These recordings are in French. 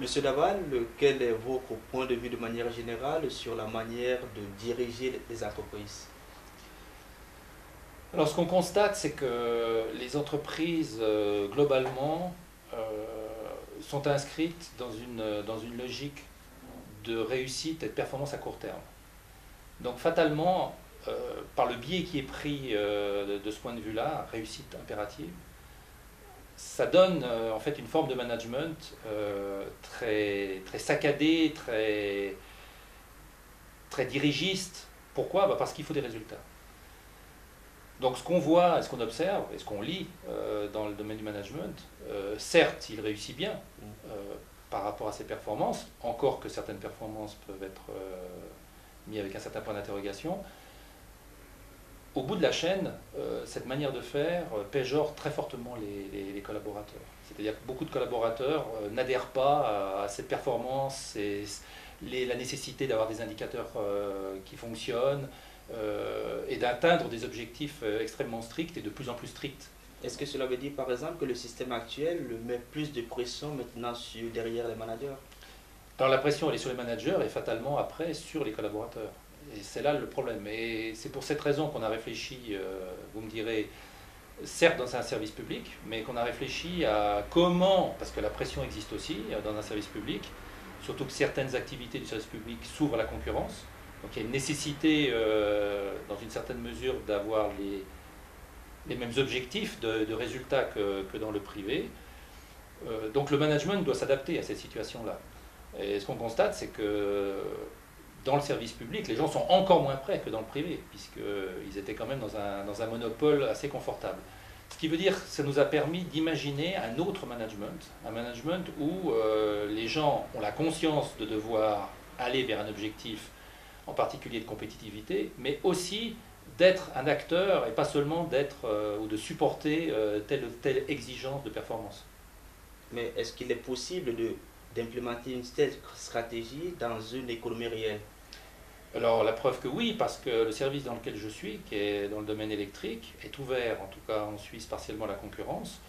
Monsieur Daval, quel est votre point de vue de manière générale sur la manière de diriger les entreprises? Alors ce qu'on constate, c'est que les entreprises, globalement, sont inscrites dans une logique de réussite et de performance à court terme. Donc fatalement, par le biais qui est pris de ce point de vue-là, réussite impérative, ça donne en fait une forme de management très, très saccadé, très dirigiste. Pourquoi? Parce qu'il faut des résultats. Donc ce qu'on voit, ce qu'on observe et ce qu'on lit dans le domaine du management, certes, il réussit bien par rapport à ses performances, encore que certaines performances peuvent être mises avec un certain point d'interrogation. Au bout de la chaîne, cette manière de faire péjore très fortement les collaborateurs. C'est-à-dire que beaucoup de collaborateurs n'adhèrent pas à cette performance et la nécessité d'avoir des indicateurs qui fonctionnent, et d'atteindre des objectifs extrêmement stricts et de plus en plus stricts. Est-ce que cela veut dire par exemple que le système actuel met plus de pression maintenant derrière les managers? Alors la pression elle est sur les managers et fatalement après sur les collaborateurs. Et c'est là le problème. Et c'est pour cette raison qu'on a réfléchi, vous me direz, certes dans un service public, mais qu'on a réfléchi à comment, parce que la pression existe aussi dans un service public, surtout que certaines activités du service public s'ouvrent à la concurrence. Donc il y a une nécessité, dans une certaine mesure, d'avoir les mêmes objectifs de résultats que dans le privé. Donc le management doit s'adapter à cette situation-là. Et ce qu'on constate, c'est que dans le service public, les gens sont encore moins prêts que dans le privé, puisqu'ils étaient quand même dans un monopole assez confortable. Ce qui veut dire que ça nous a permis d'imaginer un autre management, un management où les gens ont la conscience de devoir aller vers un objectif en particulier de compétitivité, mais aussi d'être un acteur et pas seulement d'être ou de supporter telle ou telle exigence de performance. Mais est-ce qu'il est possible d'implémenter une telle stratégie dans une économie réelle? Alors la preuve que oui, parce que le service dans lequel je suis, qui est dans le domaine électrique, est ouvert, en tout cas en Suisse, partiellement à la concurrence.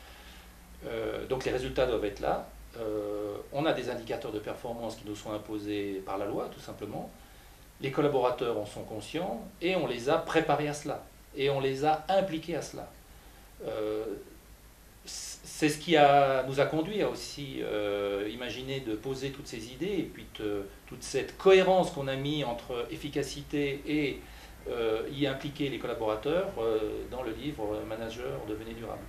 Donc les résultats doivent être là. On a des indicateurs de performance qui nous sont imposés par la loi, tout simplement. Les collaborateurs en sont conscients et on les a préparés à cela. Et on les a impliqués à cela. C'est ce qui nous a conduit à aussi imaginer de poser toutes ces idées et puis toute cette cohérence qu'on a mis entre efficacité et y impliquer les collaborateurs dans le livre Manager, devenez durable.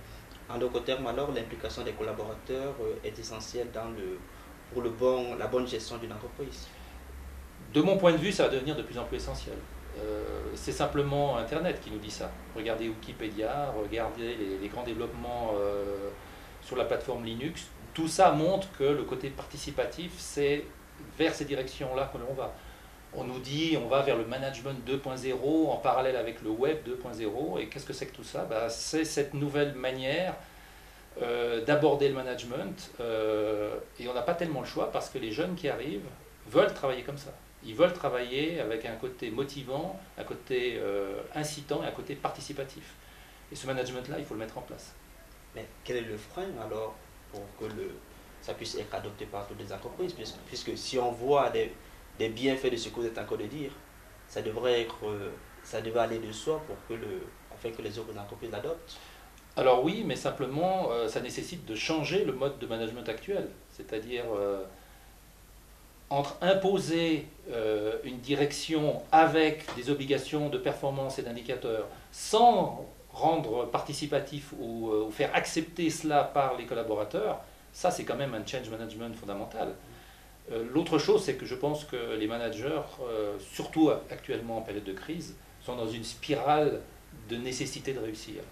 En d'autres termes, alors, l'implication des collaborateurs est essentielle pour la bonne gestion d'une entreprise. De mon point de vue, ça va devenir de plus en plus essentiel. C'est simplement Internet qui nous dit ça. Regardez Wikipédia, regardez les grands développements sur la plateforme Linux. Tout ça montre que le côté participatif, c'est vers ces directions-là que l'on va. On nous dit on va vers le management 2.0 en parallèle avec le web 2.0. Et qu'est-ce que c'est que tout ça? C'est cette nouvelle manière d'aborder le management. Et on n'a pas tellement le choix parce que les jeunes qui arrivent veulent travailler comme ça. Ils veulent travailler avec un côté motivant, un côté incitant et un côté participatif. Et ce management-là, il faut le mettre en place. Mais quel est le frein alors pour que ça puisse être adopté par toutes les entreprises? Puisque si on voit des bienfaits de ce que vous êtes en train de dire, ça devrait aller de soi afin que les autres entreprises l'adoptent. Alors oui, mais simplement, ça nécessite de changer le mode de management actuel. C'est-à-dire entre imposer une direction avec des obligations de performance et d'indicateurs sans rendre participatif ou faire accepter cela par les collaborateurs, ça c'est quand même un change management fondamental. L'autre chose, c'est que je pense que les managers, surtout actuellement en période de crise, sont dans une spirale de nécessité de réussir.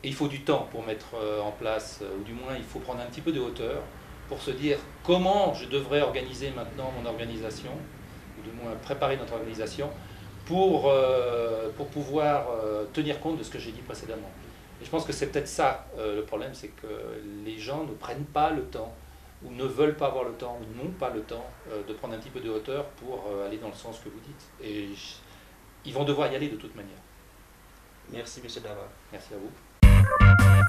Et il faut du temps pour mettre en place, ou du moins il faut prendre un petit peu de hauteur, pour se dire comment je devrais organiser maintenant mon organisation, ou du moins préparer notre organisation, pour pouvoir tenir compte de ce que j'ai dit précédemment. Et je pense que c'est peut-être ça le problème, c'est que les gens ne prennent pas le temps, ou ne veulent pas avoir le temps, ou n'ont pas le temps de prendre un petit peu de hauteur pour aller dans le sens que vous dites. Et ils vont devoir y aller de toute manière. Merci, M. Daval. Merci à vous.